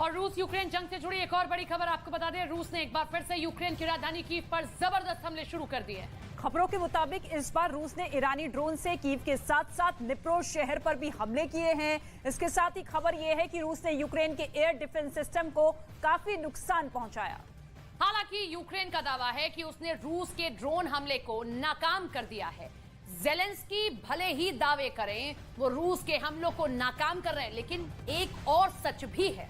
और रूस यूक्रेन जंग से जुड़ी एक और बड़ी खबर आपको बता दें, रूस ने एक बार फिर से यूक्रेन की राजधानी कीव पर जबरदस्त हमले शुरू कर दिए। खबरों के मुताबिक इस बार रूस ने ईरानी ड्रोन से कीव के साथ साथ निप्रो शहर पर भी हमले किए हैं। इसके साथ ही खबर यह है कि रूस ने यूक्रेन के एयर डिफेंस सिस्टम को काफी नुकसान पहुंचाया। हालांकि यूक्रेन का दावा है कि उसने रूस के ड्रोन हमले को नाकाम कर दिया है। ज़ेलेंस्की भले ही दावे करें वो रूस के हमलों को नाकाम कर रहे हैं, लेकिन एक और सच भी है।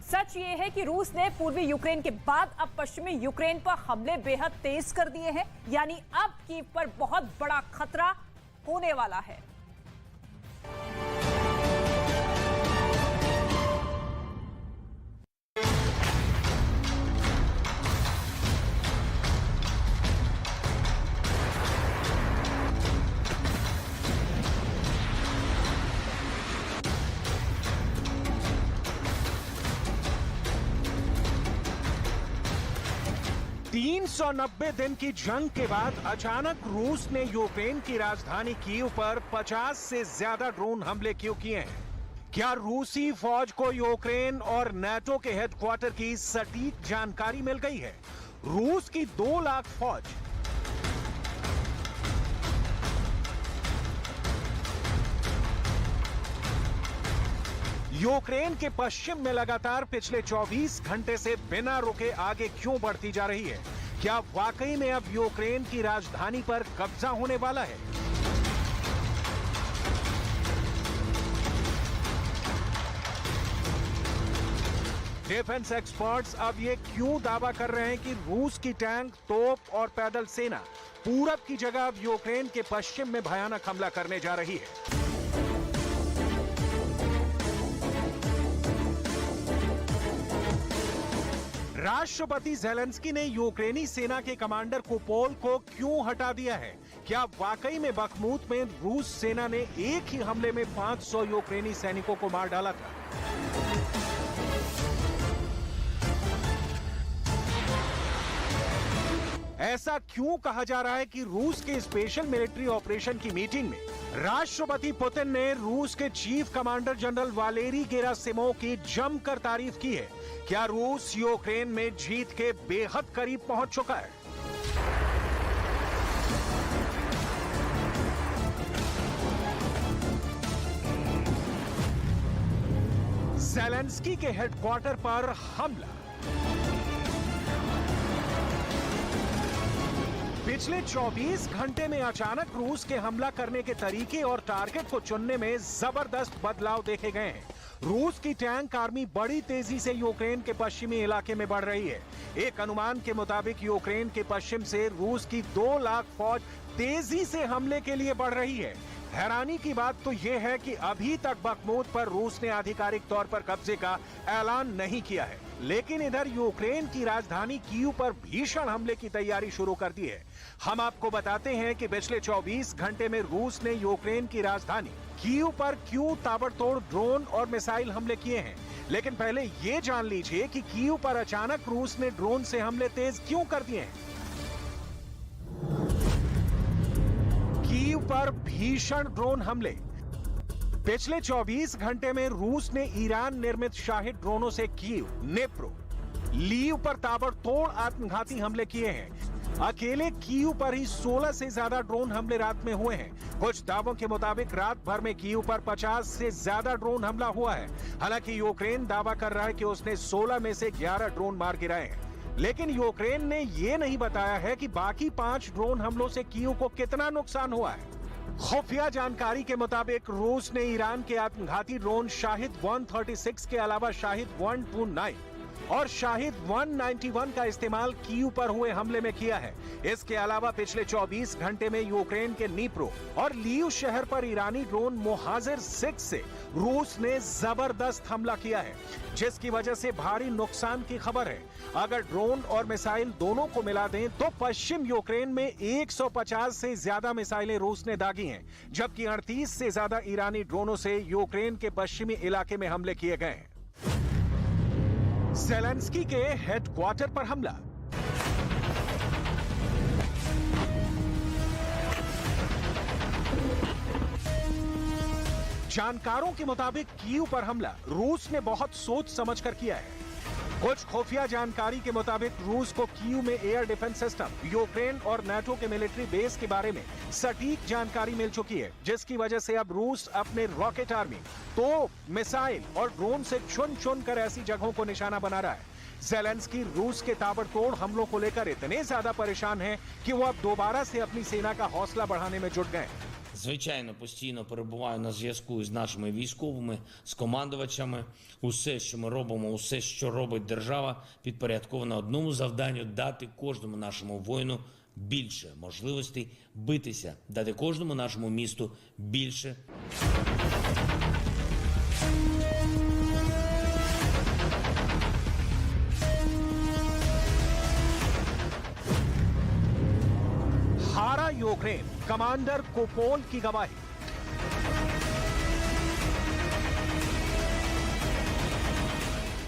सच ये है कि रूस ने पूर्वी यूक्रेन के बाद अब पश्चिमी यूक्रेन पर हमले बेहद तेज कर दिए हैं, यानी अब कीव पर बहुत बड़ा खतरा होने वाला है। तीन 390 दिन की जंग के बाद अचानक रूस ने यूक्रेन की राजधानी कीव पर 50 से ज्यादा ड्रोन हमले क्यों किए हैं? क्या रूसी फौज को यूक्रेन और नाटो के हेडक्वार्टर की सटीक जानकारी मिल गई है? रूस की 2 लाख फौज यूक्रेन के पश्चिम में लगातार पिछले 24 घंटे से बिना रुके आगे क्यों बढ़ती जा रही है? क्या वाकई में अब यूक्रेन की राजधानी पर कब्जा होने वाला है? डिफेंस एक्सपर्ट्स अब ये क्यों दावा कर रहे हैं कि रूस की टैंक, तोप और पैदल सेना पूरब की जगह अब यूक्रेन के पश्चिम में भयानक हमला करने जा रही है? राष्ट्रपति ज़ेलेंस्की ने यूक्रेनी सेना के कमांडर कुपोल को क्यों हटा दिया है? क्या वाकई में बखमूत में रूस सेना ने एक ही हमले में 500 यूक्रेनी सैनिकों को मार डाला था? ऐसा क्यों कहा जा रहा है कि रूस के स्पेशल मिलिट्री ऑपरेशन की मीटिंग में राष्ट्रपति पुतिन ने रूस के chief commander general Valery Gerasimov की जमकर तारीफ की है? क्या रूस यूक्रेन में जीत के बेहद करीब पहुंच चुका है? ज़ेलेंस्की के हेडक्वार्टर पर हमला। पिछले 24 घंटे में अचानक रूस के हमला करने के तरीके और टारगेट को चुनने में जबरदस्त बदलाव देखे गए हैं। रूस की टैंक आर्मी बड़ी तेजी से यूक्रेन के पश्चिमी इलाके में बढ़ रही है। एक अनुमान के मुताबिक यूक्रेन के पश्चिम से रूस की 2 लाख फौज तेजी से हमले के लिए बढ़ रही है। हैरानी की बात तो यह है कि अभी तक बखमूत पर रूस ने आधिकारिक तौर पर कब्जे का ऐलान नहीं किया है, लेकिन इधर यूक्रेन की राजधानी कीव पर भीषण हमले की तैयारी शुरू कर दी है। हम आपको बताते हैं कि पिछले 24 घंटे में रूस ने यूक्रेन की राजधानी कीव पर क्यों ताबड़तोड़ ड्रोन और मिसाइल हमले किए हैं। लेकिन पहले ये जान लीजिए कि कीव पर अचानक रूस ने ड्रोन से हमले तेज क्यों कर दिए हैं। कीव पर भीषण ड्रोन हमले। पिछले 24 घंटे में रूस ने ईरान निर्मित शाहिद ड्रोनों से कीव, निप्रो, लीव पर ताबड़तोड़ आत्मघाती हमले किए हैं। अकेले कीव पर ही 16 से ज्यादा ड्रोन हमले रात में हुए हैं। कुछ दावों के मुताबिक रात भर में कीव पर 50 से ज्यादा ड्रोन हमला हुआ है। हालांकि यूक्रेन दावा कर रहा है कि उसने 16 में से 11 ड्रोन मार गिराए हैं, लेकिन यूक्रेन ने यह नहीं बताया है कि बाकी 5 ड्रोन हमलों से कीव को कितना नुकसान हुआ है। खुफिया जानकारी के मुताबिक रूस ने ईरान के आत्मघाती ड्रोन शाहिद 136 के अलावा शाहिद 129 और शाहिद 191 का इस्तेमाल कीव पर हुए हमले में किया है। इसके अलावा पिछले 24 घंटे में यूक्रेन के नीप्रो और लीव शहर पर ईरानी ड्रोन मोहाजिर 6 से रूस ने जबरदस्त हमला किया है, जिसकी वजह से भारी नुकसान की खबर है। अगर ड्रोन और मिसाइल दोनों को मिला दें तो पश्चिम यूक्रेन में 150 से ज्यादा मिसाइलें रूस ने दागी हैं, जबकि 38 से ज्यादा ईरानी ड्रोनों से यूक्रेन के पश्चिमी इलाके में हमले किए गए हैं। ज़ेलेंस्की के हेडक्वार्टर पर हमला। जानकारों के मुताबिक कीव पर हमला रूस ने बहुत सोच समझकर किया है। कुछ खुफिया जानकारी के मुताबिक रूस को कीव में एयर डिफेंस सिस्टम, यूक्रेन और नाटो के मिलिट्री बेस के बारे में सटीक जानकारी मिल चुकी है, जिसकी वजह से अब रूस अपने रॉकेट आर्मी, तोप, मिसाइल और ड्रोन से चुन कर ऐसी जगहों को निशाना बना रहा है। ज़ेलेंस्की रूस के ताबड़तोड़ हमलों को लेकर इतने ज्यादा परेशान हैं कि वो अब दोबारा से अपनी सेना का हौसला बढ़ाने में जुट गए। Звичайно, постійно перебуваю на зв'язку з нашими військовими, з командувачами. Усе, що ми робимо, усе, що робить держава, підпорядковано одному завданню – дати кожному нашому воїну більше можливостей битися, дати кожному нашому місту більше. हारा यूक्रेन, कमांडर कोपोल की गवाही।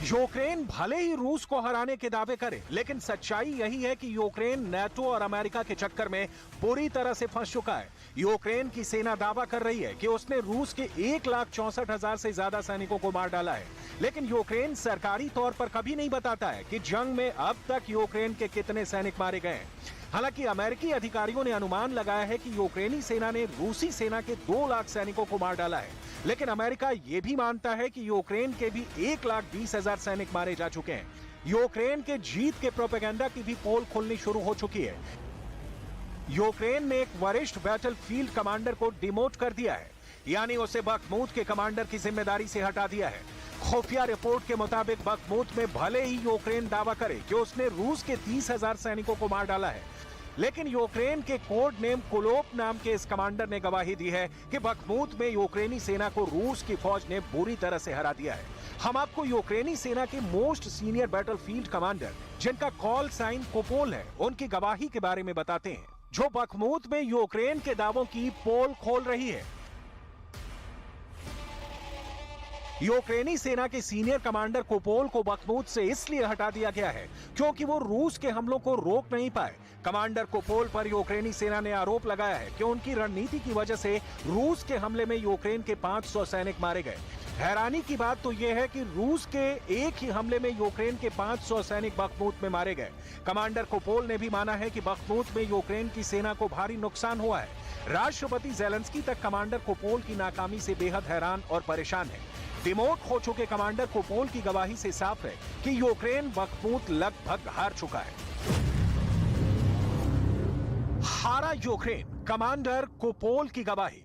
यूक्रेन भले ही रूस को हराने के दावे करे, लेकिन सच्चाई यही है कि यूक्रेन नाटो और अमेरिका के चक्कर में बुरी तरह से फंस चुका है। यूक्रेन की सेना दावा कर रही है कि उसने रूस के 1,64,000 से ज्यादा सैनिकों को मार डाला है, लेकिन यूक्रेन सरकारी तौर पर कभी नहीं बताता है कि जंग में अब तक यूक्रेन के कितने सैनिक मारे गए हैं। हालांकि अमेरिकी अधिकारियों ने अनुमान लगाया है कि यूक्रेनी सेना ने रूसी सेना के 2 लाख सैनिकों को मार डाला है, लेकिन अमेरिका यह भी मानता है कि यूक्रेन के भी 1,20,000 सैनिक मारे जा चुके हैं। यूक्रेन के जीत के प्रोपेगेंडा की भी पोल खुलनी शुरू हो चुकी है। यूक्रेन ने एक वरिष्ठ बैटलफील्ड कमांडर को डिमोट कर दिया है, यानी उसे बखमूत के कमांडर की जिम्मेदारी से हटा दिया है। खुफिया रिपोर्ट के मुताबिक बखमूत में भले ही यूक्रेन दावा करे कि उसने रूस के 30,000 सैनिकों को मार डाला है, लेकिन यूक्रेन के कोड नेम कुलोप नाम के इस कमांडर ने गवाही दी है कि बखमूत में यूक्रेनी सेना को रूस की फौज ने बुरी तरह से हरा दिया है। हम आपको यूक्रेनी सेना के मोस्ट सीनियर बैटलफील्ड कमांडर, जिनका कॉल साइन कोपोल है, उनकी गवाही के बारे में बताते हैं, जो बखमूत में यूक्रेन के दावों की पोल खोल रही है। यूक्रेनी सेना के सीनियर कमांडर कोपोल को बखमूत से इसलिए हटा दिया गया है क्योंकि वो रूस के हमलों को रोक नहीं पाए। कमांडर कोपोल पर यूक्रेनी सेना ने आरोप लगाया है कि उनकी रणनीति की वजह से रूस के हमले में यूक्रेन के 500 सैनिक मारे गए। हैरानी की बात तो यह है कि रूस के एक ही हमले में यूक्रेन के 500 सैनिक बखमूत में मारे गए। कमांडर कोपोल ने भी माना है कि बखमूत में यूक्रेन की सेना को भारी नुकसान हुआ है। राष्ट्रपति ज़ेलेंस्की तक कमांडर कोपोल की नाकामी से बेहद हैरान और परेशान है। डिमोट हो चुके कमांडर कोपोल की गवाही से साफ है कि यूक्रेन बखमूत लगभग हार चुका है। हारा यूक्रेन, कमांडर कोपोल की गवाही।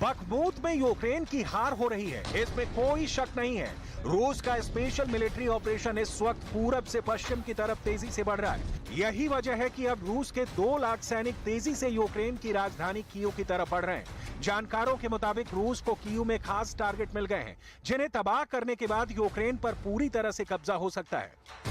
बखमूत में यूक्रेन की हार हो रही है, इसमें कोई शक नहीं है। रूस का स्पेशल मिलिट्री ऑपरेशन इस वक्त पूरब से पश्चिम की तरफ तेजी से बढ़ रहा है। यही वजह है कि अब रूस के 2 लाख सैनिक तेजी से यूक्रेन की राजधानी कीव की तरफ बढ़ रहे हैं। जानकारों के मुताबिक रूस को कीव में खास टारगेट मिल गए हैं, जिन्हें तबाह करने के बाद यूक्रेन पर पूरी तरह से कब्जा हो सकता है।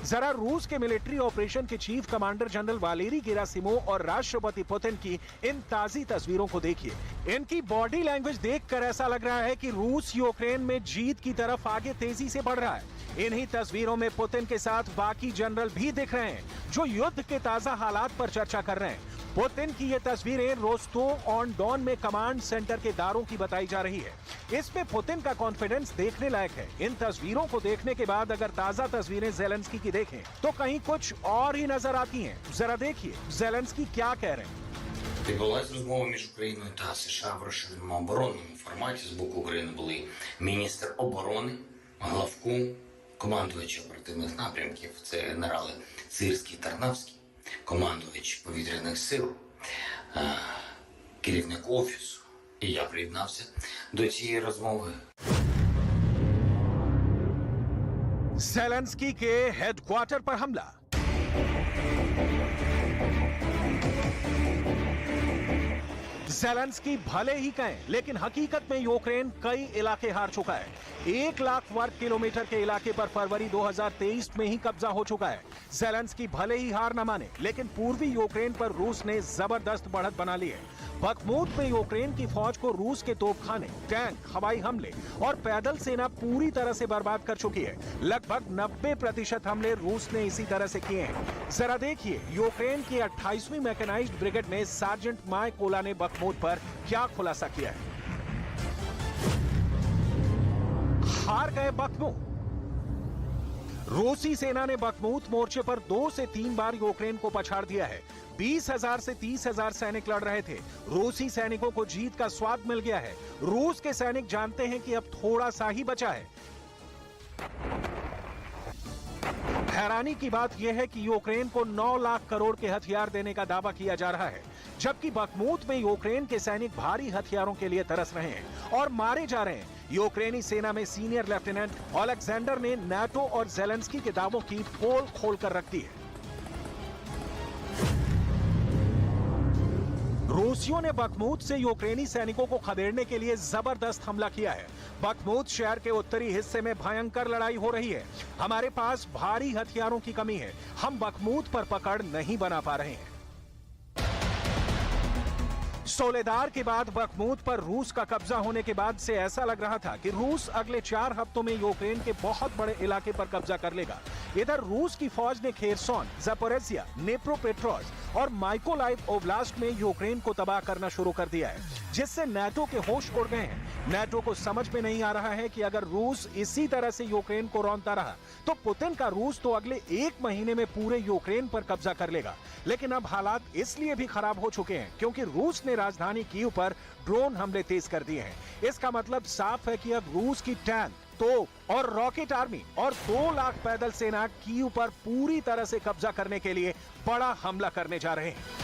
जरा रूस के मिलिट्री ऑपरेशन के chief commander general Valery Gerasimov और राष्ट्रपति पुतिन की इन ताजी तस्वीरों को देखिए। इनकी बॉडी लैंग्वेज देखकर ऐसा लग रहा है कि रूस यूक्रेन में जीत की तरफ आगे तेजी से बढ़ रहा है। इन्हीं तस्वीरों में पुतिन के साथ बाकी जनरल भी दिख रहे हैं, जो युद्ध के ताजा हालात पर चर्चा कर रहे हैं। पुतिन की ये तस्वीरें रोस्टोव ऑन डॉन में कमांड सेंटर के दारों की बताई जा रही है। इसमें पुतिन का कॉन्फिडेंस देखने लायक है। इन तस्वीरों को देखने के बाद अगर ताजा तस्वीरें ज़ेलेंस्की की देखें तो कहीं कुछ और ही नजर आती हैं। जरा देखिए ज़ेलेंस्की क्या कह रहे हैं। Відбулась розмова між Україною та США в розширеному оборонному форматі. З боку України були міністр оборони, главку, командувачі оперативних напрямків, це генерали Сирський, Тарнавський, командувач повітряних сил, керівник офісу. І я приєднався до цієї розмови. ज़ेलेंस्की के हेडक्वार्टर पर हमला। ज़ेलेंस्की भले ही कहें, लेकिन हकीकत में यूक्रेन कई इलाके हार चुका है। 1 लाख वर्ग किलोमीटर के इलाके पर फरवरी 2023 में ही कब्जा हो चुका है। ज़ेलेंस्की भले ही हार न माने, लेकिन पूर्वी यूक्रेन पर रूस ने जबरदस्त बढ़त बना ली है। बखमूत में यूक्रेन की फौज को रूस के तोपखाने, टैंक, हवाई हमले और पैदल सेना पूरी तरह से बर्बाद कर चुकी है। लगभग 90% हमले रूस ने इसी तरह से किए हैं। जरा देखिए यूक्रेन की 28वीं मैकेनाइज्ड ब्रिगेड में सार्जेंट माय कोला ने बखमूत पर क्या खुलासा किया है। हार गए बखमूत। रूसी सेना ने बखमूत मोर्चे पर 2 से 3 बार यूक्रेन को पछाड़ दिया है। 20,000 से 30,000 सैनिक लड़ रहे थे। रूसी सैनिकों को जीत का स्वाद मिल गया है। रूस के सैनिक जानते हैं कि अब थोड़ा सा ही बचा है। हैरानी की बात यह है कि यूक्रेन को 9 लाख करोड़ के हथियार देने का दावा किया जा रहा है, जबकि बखमूत में यूक्रेन के सैनिक भारी हथियारों के लिए तरस रहे हैं और मारे जा रहे हैं। यूक्रेनी सेना में सीनियर लेफ्टिनेंट ओलेक्जेंडर ने नाटो और ज़ेलेंस्की के दावों की पोल खोलकर रख दी है। रूसियों ने बखमूत से यूक्रेनी सैनिकों को खदेड़ने के लिए जबरदस्त हमला किया है। बखमूत शहर के उत्तरी हिस्से में भयंकर लड़ाई हो रही है। हमारे पास भारी हथियारों की कमी है। हम बखमूत पर पकड़ नहीं बना पा रहे हैं। सोलेदार के बाद बखमूत पर रूस का कब्जा होने के बाद से ऐसा लग रहा था कि रूस अगले 4 हफ्तों में यूक्रेन के बहुत बड़े इलाके पर कब्जा कर लेगा। इधर रूस की फौज ने खेरसोन, ज़पोरिज़िया, निप्रोपेट्रोव्स्क और माइकोलाइव ओब्लास्ट में यूक्रेन को तबाह करना शुरू कर दिया है, जिससे नाटो के होश उड़ गए हैं। नाटो को समझ में नहीं आ रहा है कि अगर रूस इसी तरह से यूक्रेन को रौंदता रहा तो पुतिन का रूस तो अगले 1 महीने में पूरे यूक्रेन पर कब्जा कर लेगा। लेकिन अब हालात इसलिए भी खराब हो चुके हैं क्योंकि रूस ने राजधानी कीव पर ड्रोन हमले तेज कर दिए हैं। इसका मतलब साफ है कि अब रूस की टैंक, तोप और रॉकेट आर्मी और 2 लाख पैदल सेना कीव पर पूरी तरह से कब्जा करने के लिए बड़ा हमला करने जा रहे हैं।